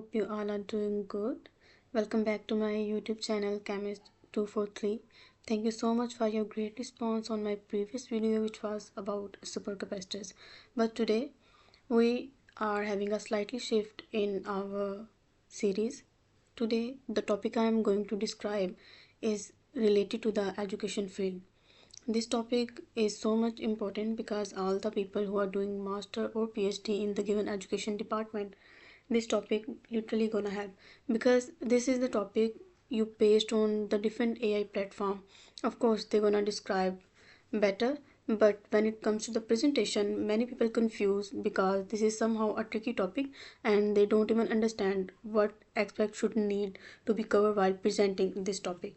hope you all are doing good. Welcome back to my YouTube channel Chemist243. Thank you so much for your great response on my previous video, which was about supercapacitors. But today we are having a slightly shift in our series. Today the topic I am going to describe is related to the education field. This topic is so much important because all the people who are doing master or PhD in the given education department, this topic literally gonna help, because this is the topic you paste on the different AI platform. Of course they're gonna describe better, but when it comes to the presentation, many people confuse because this is somehow a tricky topic and they don't even understand what aspect should need to be covered while presenting this topic.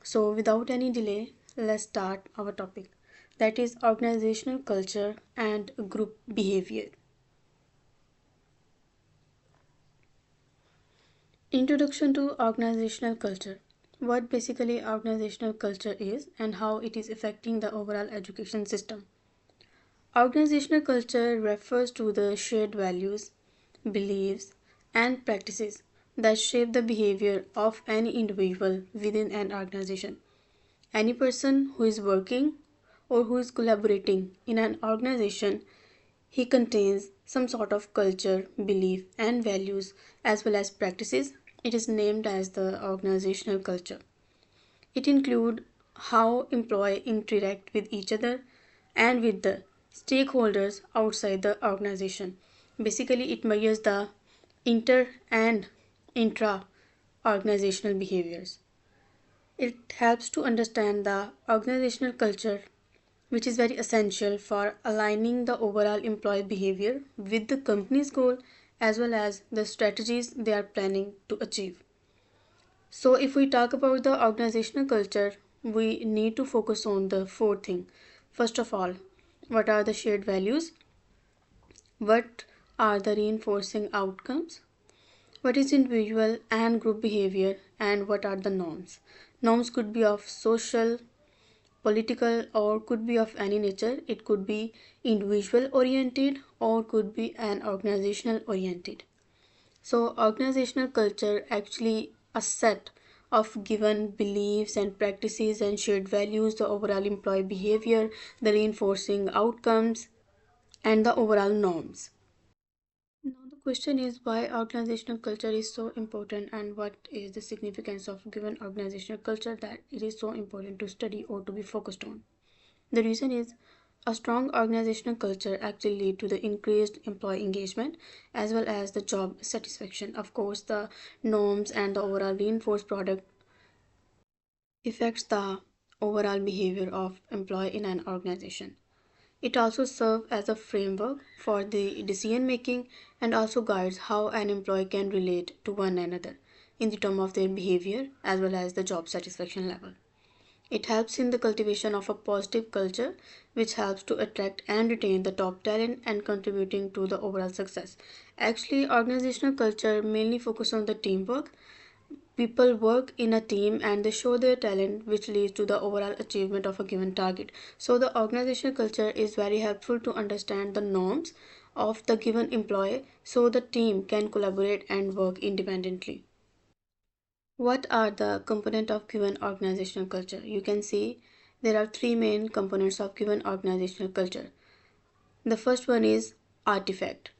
So without any delay, let's start our topic, that is organizational culture and group behavior. Introduction to organizational culture. What basically organizational culture is and how it is affecting the overall education system. Organizational culture refers to the shared values, beliefs, and practices that shape the behavior of any individual within an organization. Any person who is working or who is collaborating in an organization, he contains some sort of culture, belief, and values as well as practices. It is named as the organizational culture. It includes how employees interact with each other and with the stakeholders outside the organization. Basically, it measures the inter and intra organizational behaviors. It helps to understand the organizational culture, which is very essential for aligning the overall employee behavior with the company's goal as well as the strategies they are planning to achieve. So, if we talk about the organizational culture, we need to focus on the four things. First of all, what are the shared values? What are the reinforcing outcomes? What is individual and group behavior, and what are the norms? Norms could be of social, political, or could be of any nature. It could be individual oriented or could be an organizational oriented. So organizational culture actually a set of given beliefs and practices and shared values, the overall employee behavior, the reinforcing outcomes, and the overall norms. Now the question is why organizational culture is so important and what is the significance of given organizational culture that it is so important to study or to be focused on. The reason is a strong organizational culture actually lead to the increased employee engagement as well as the job satisfaction. Of course, the norms and the overall reinforced product affects the overall behavior of employee in an organization. It also serves as a framework for the decision making and also guides how an employee can relate to one another in the term of their behavior as well as the job satisfaction level. It helps in the cultivation of a positive culture which helps to attract and retain the top talent and contributing to the overall success. Actually, organizational culture mainly focus on the teamwork. People work in a team and they show their talent which leads to the overall achievement of a given target. So the organizational culture is very helpful to understand the norms of the given employee so the team can collaborate and work independently. What are the components of given organizational culture? You can see there are three main components of given organizational culture. The first one is artifact.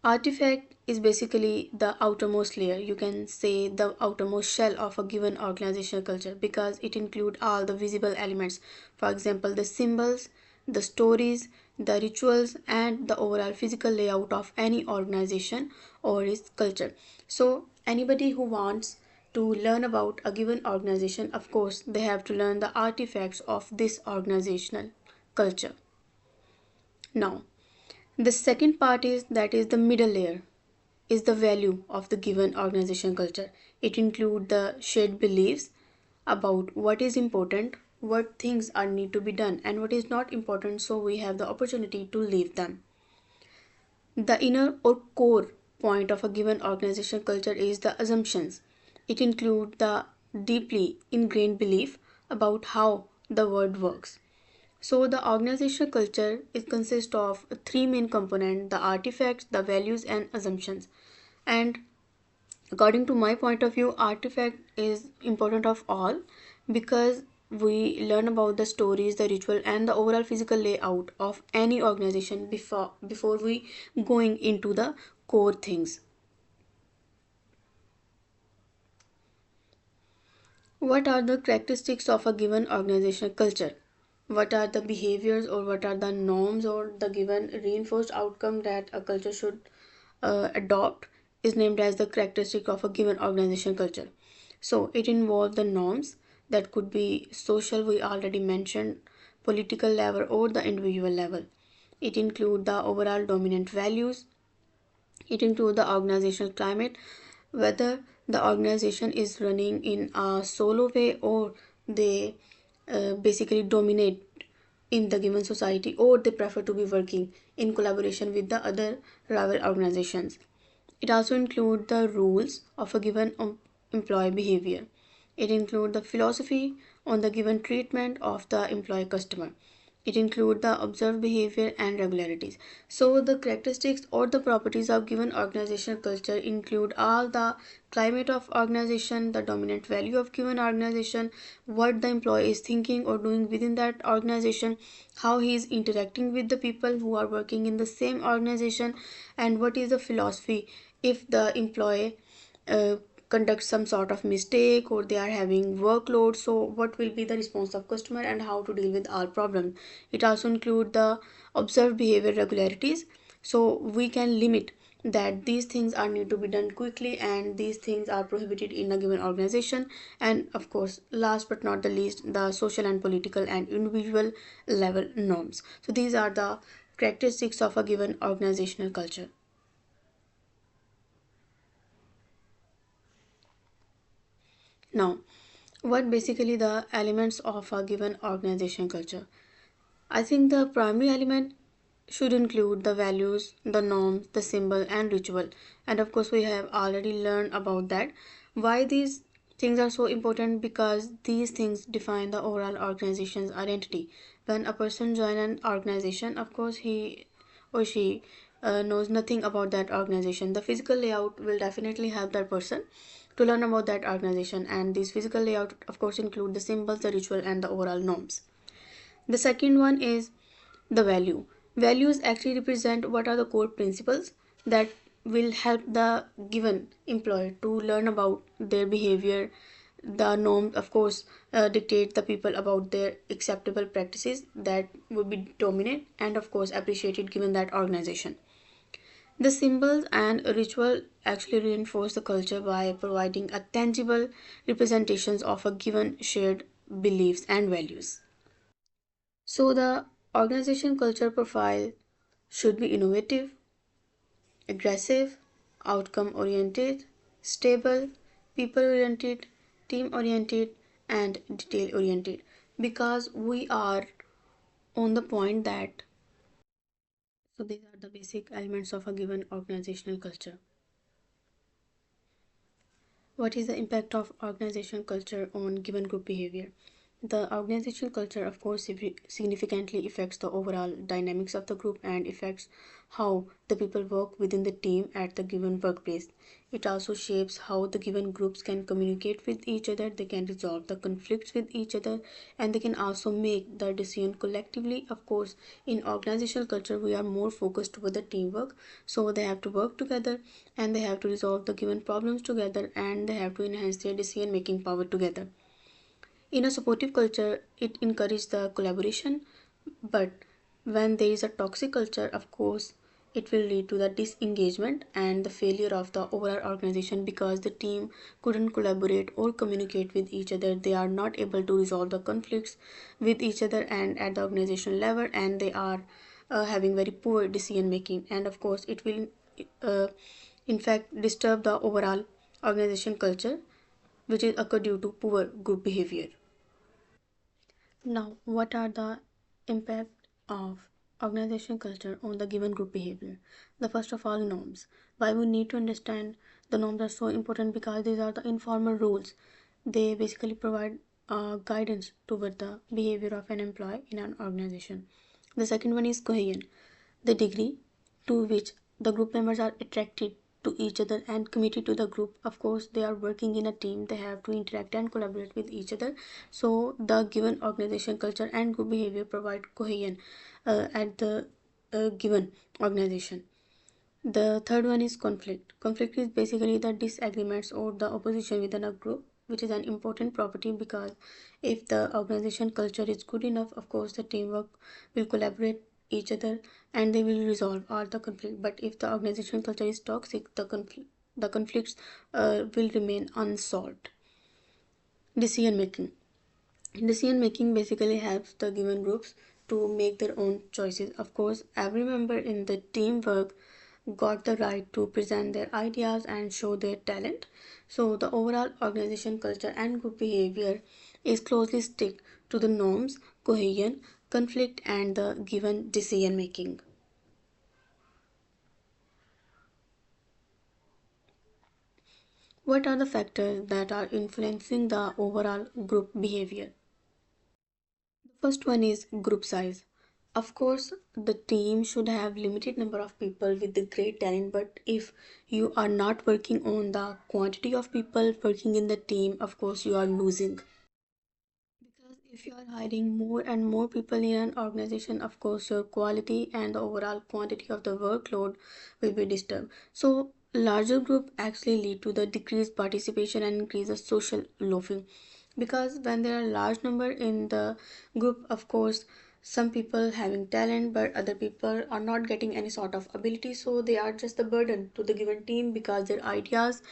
Artifact is basically the outermost layer. You can say the outermost shell of a given organizational culture because it includes all the visible elements. For example, the symbols, the stories, the rituals, and the overall physical layout of any organization or its culture. So, anybody who wants to learn about a given organization, of course, they have to learn the artifacts of this organizational culture. Now, the second part is that is the middle layer is the value of the given organization culture. It includes the shared beliefs about what is important, what things are need to be done and what is not important so we have the opportunity to leave them. The inner or core point of a given organization culture is the assumptions. It includes the deeply ingrained belief about how the world works. So the organizational culture it consists of three main components: the artifacts, the values, and assumptions. And According to my point of view, artifact is important of all because we learn about the stories, the ritual, and the overall physical layout of any organization before we going into the core things. What are the characteristics of a given organizational culture? What are the behaviors or what are the norms or the given reinforced outcome that a culture should adopt is named as the characteristic of a given organizational culture. So it involves the norms that could be social, we already mentioned, political level or the individual level. It includes the overall dominant values. It includes the organizational climate, whether the organization is running in a solo way or they basically dominate in the given society or they prefer to be working in collaboration with the other rival organizations. It also includes the rules of a given employee behavior. It includes the philosophy on the given treatment of the employee customer. It includes the observed behavior and regularities. So the characteristics or the properties of given organizational culture include all the climate of organization, the dominant value of given organization, what the employee is thinking or doing within that organization, how he is interacting with the people who are working in the same organization, and what is the philosophy if the employee uh, conduct some sort of mistake or they are having workload, so what will be the response of customer and how to deal with all problems. It also include the observed behavior regularities, so we can limit that these things are need to be done quickly and these things are prohibited in a given organization. And of course, last but not the least, the social and political and individual level norms. So these are the characteristics of a given organizational culture. Now, what basically the elements of a given organization culture? I think the primary element should include the values, the norms, the symbol, and ritual. And of course, we have already learned about that. Why these things are so important? Because these things define the overall organization's identity. When a person joins an organization, of course, he or she knows nothing about that organization. The physical layout will definitely help that person to learn about that organization. And this physical layout, of course, include the symbols, the ritual, and the overall norms. The second one is the value. Values actually represent what are the core principles that will help the given employer to learn about their behavior. The norms, of course, dictate the people about their acceptable practices that would be dominant and, of course, appreciated given that organization. The symbols and ritual actually reinforce the culture by providing a tangible representations of a given shared beliefs and values. So the organization culture profile should be innovative, aggressive, outcome oriented, stable, people oriented, team oriented, and detail oriented, because we are on the point that so these are the basic elements of a given organizational culture. What is the impact of organizational culture on given group behavior? The organizational culture, of course, significantly affects the overall dynamics of the group and affects how the people work within the team at the given workplace. It also shapes how the given groups can communicate with each other, they can resolve the conflicts with each other, and they can also make the decision collectively. Of course, in organizational culture, we are more focused toward the teamwork, so they have to work together and they have to resolve the given problems together and they have to enhance their decision making power together. In a supportive culture, it encourages the collaboration, but when there is a toxic culture, of course, it will lead to the disengagement and the failure of the overall organization because the team couldn't collaborate or communicate with each other. They are not able to resolve the conflicts with each other and at the organizational level, and they are having very poor decision making. And of course, it will, uh, in fact, disturb the overall organization culture, which is occur due to poor group behavior. Now, what are the impact of organization culture on the given group behavior? The first of all, norms. Why we need to understand the norms are so important because these are the informal rules. They basically provide guidance toward the behavior of an employee in an organization. The second one is cohesion, the degree to which the group members are attracted to each other and committed to the group. Of course, they are working in a team, they have to interact and collaborate with each other. So the given organization culture and group behavior provide cohesion at the given organization. The third one is conflict. Conflict is basically the disagreements or the opposition within a group, which is an important property because if the organization culture is good enough, of course, the teamwork will collaborate each other and they will resolve all the conflict. But if the organization culture is toxic, the conflicts will remain unsolved. Decision making. Decision making basically helps the given groups to make their own choices. Of course, every member in the teamwork got the right to present their ideas and show their talent. So the overall organization culture and group behavior is closely stick to the norms, cohesion, conflict, and the given decision making. What are the factors that are influencing the overall group behavior? The first one is group size. Of course, the team should have limited number of people with the great talent, but if you are not working on the quantity of people working in the team, of course you are losing. Because if you are hiring more and more people in an organization, of course, your quality and the overall quantity of the workload will be disturbed. So, larger group actually lead to the decreased participation and increase the social loafing. Because when there are large number in the group, of course, some people having talent but other people are not getting any sort of ability, so they are just a burden to the given team because their ideas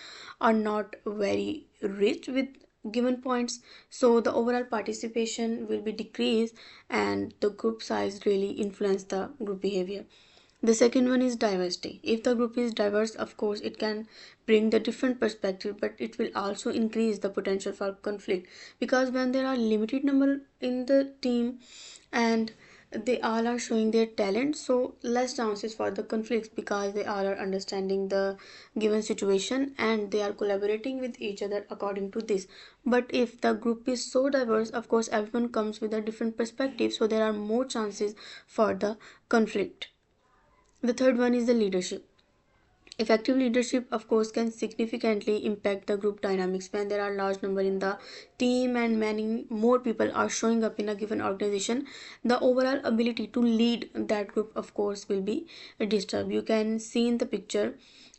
are not very rich with given points. So the overall participation will be decreased and the group size really influence the group behavior. The second one is diversity. If the group is diverse, of course, it can bring the different perspective, but it will also increase the potential for conflict because when there are limited number in the team and they all are showing their talent, so less chances for the conflicts because they all are understanding the given situation and they are collaborating with each other according to this. But if the group is so diverse, of course, everyone comes with a different perspective, so there are more chances for the conflict. The third one is the leadership. Effective leadership, of course, can significantly impact the group dynamics when there are large number in the team and many more people are showing up in a given organization. The overall ability to lead that group, of course, will be disturbed. You can see in the picture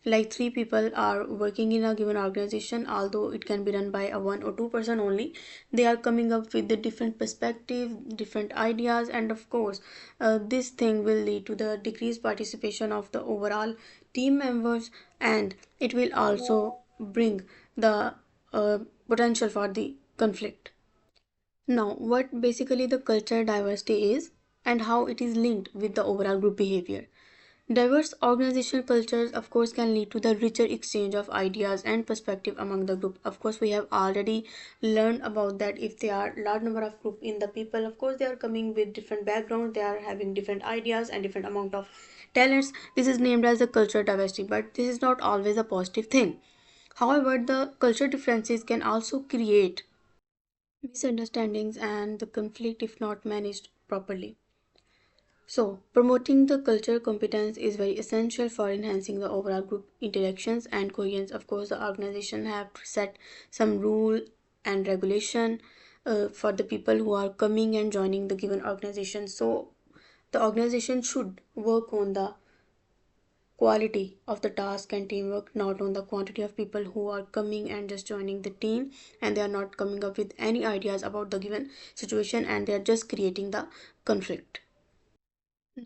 like three people are working in a given organization, although it can be done by a one or two person only. They are coming up with the different perspective, different ideas, and of course this thing will lead to the decreased participation of the overall team members and it will also bring the potential for the conflict. Now, what basically the culture diversity is and how it is linked with the overall group behavior. Diverse organizational cultures, of course, can lead to the richer exchange of ideas and perspective among the group. Of course, we have already learned about that. If there are large number of group in the people, of course, they are coming with different backgrounds, they are having different ideas and different amount of talents. This is named as the culture diversity, but this is not always a positive thing. However, the culture differences can also create misunderstandings and the conflict if not managed properly. So, promoting the culture competence is very essential for enhancing the overall group interactions and coherence. Of course, the organization have to set some rule and regulation for the people who are coming and joining the given organization. So, the organization should work on the quality of the task and teamwork, not on the quantity of people who are coming and just joining the team and they are not coming up with any ideas about the given situation and they are just creating the conflict.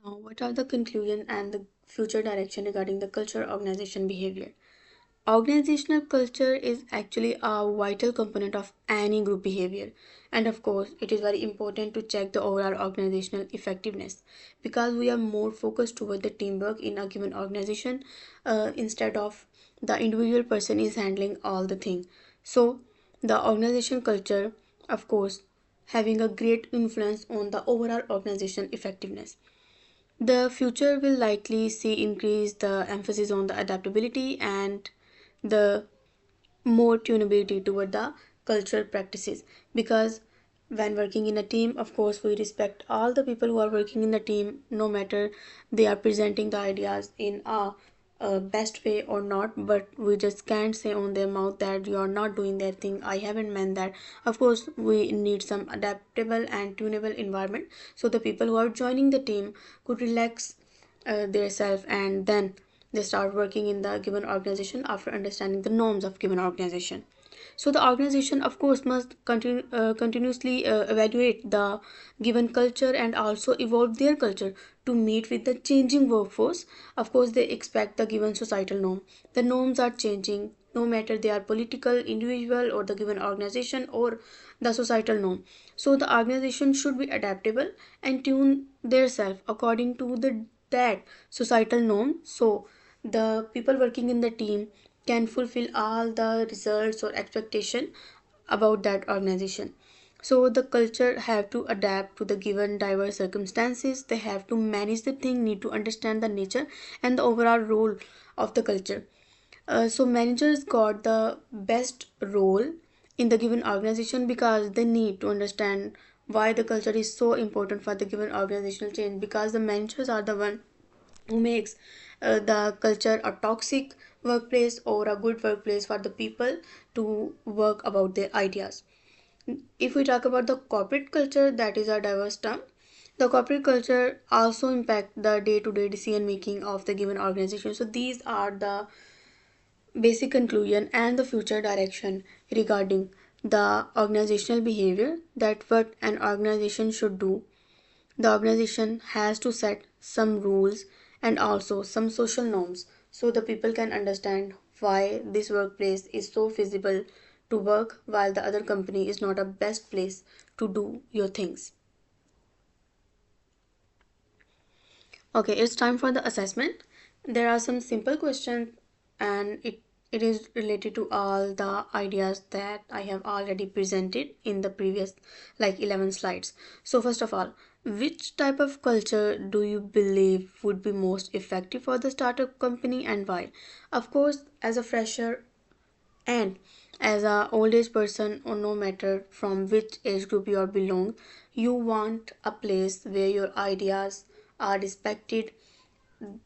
Now, what are the conclusion and the future direction regarding the culture organization behavior? Organizational culture is actually a vital component of any group behavior, and of course, it is very important to check the overall organizational effectiveness because we are more focused toward the teamwork in a given organization instead of the individual person is handling all the thing. So, the organization culture, of course, having a great influence on the overall organization effectiveness. The future will likely see increase the emphasis on the adaptability and the more tunability toward the cultural practices because when working in a team, of course, we respect all the people who are working in the team no matter they are presenting the ideas in a best way or not, but we just can't say on their mouth that you are not doing that thing. I haven't meant that. Of course we need some adaptable and tunable environment so the people who are joining the team could relax their self, and then they start working in the given organization after understanding the norms of given organization. So the organization of course must continuously evaluate the given culture and also evolve their culture to meet with the changing workforce. Of course they expect the given societal norm. The norms are changing no matter they are political, individual, or the given organization or the societal norm. So the organization should be adaptable and tune their self according to the that societal norm, so the people working in the team can fulfill all the results or expectation about that organization. So the culture have to adapt to the given diverse circumstances. They have to manage the thing, need to understand the nature and the overall role of the culture. So managers got the best role in the given organization because they need to understand why the culture is so important for the given organizational change, because the managers are the one who makes the culture a toxic workplace or a good workplace for the people to work about their ideas. If we talk about the corporate culture, that is a diverse term. The corporate culture also impact the day-to-day decision making of the given organization. So these are the basic conclusion and the future direction regarding the organizational behavior, that what an organization should do. The organization has to set some rules and also some social norms so the people can understand why this workplace is so feasible to work while the other company is not a best place to do your things. Okay, it's time for the assessment. There are some simple questions and it is related to all the ideas that I have already presented in the previous like 11 slides. So first of all, which type of culture do you believe would be most effective for the startup company and why? Of course, as a fresher and as a old age person, or no matter from which age group you are belong, you want a place where your ideas are respected,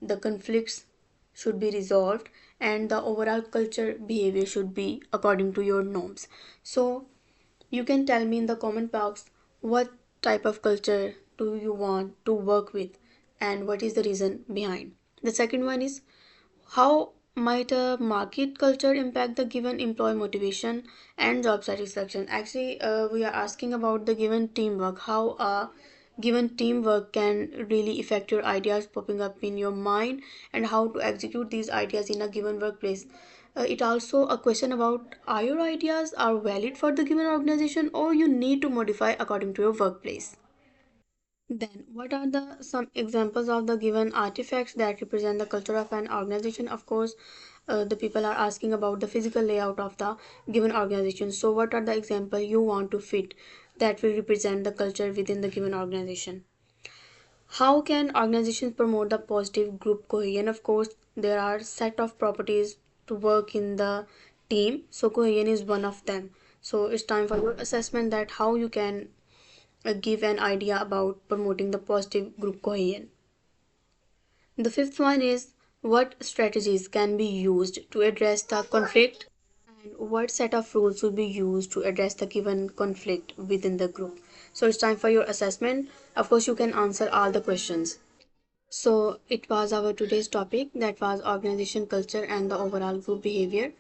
the conflicts should be resolved, and the overall culture behavior should be according to your norms. So you can tell me in the comment box what type of culture do you want to work with and what is the reason behind. The second one is, how might a market culture impact the given employee motivation and job satisfaction? Actually, we are asking about the given teamwork, how a given teamwork can really affect your ideas popping up in your mind and how to execute these ideas in a given workplace. It also a question about, are your ideas are valid for the given organization or you need to modify according to your workplace. Then, what are the some examples of the given artifacts that represent the culture of an organization? Of course, the people are asking about the physical layout of the given organization. So, what are the example you want to fit that will represent the culture within the given organization? How can organizations promote the positive group cohesion? Of course, there are set of properties to work in the team. So, cohesion is one of them. So, it's time for your assessment that how you can give an idea about promoting the positive group cohesion. The fifth one is, what strategies can be used to address the conflict and what set of rules will be used to address the given conflict within the group. So it's time for your assessment. Of course, you can answer all the questions. So it was our today's topic, that was organization culture and the overall group behavior.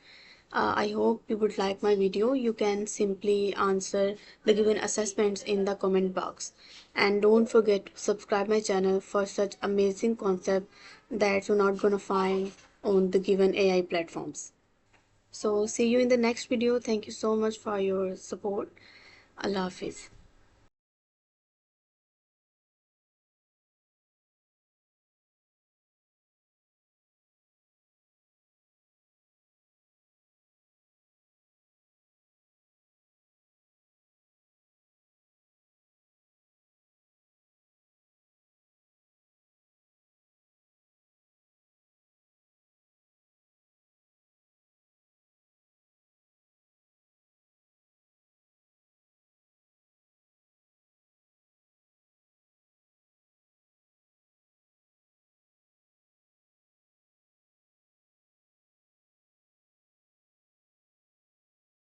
I hope you would like my video. You can simply answer the given assessments in the comment box. And don't forget to subscribe my channel for such amazing concept that you're not gonna find on the given AI platforms. So see you in the next video. Thank you so much for your support. Allah Hafiz.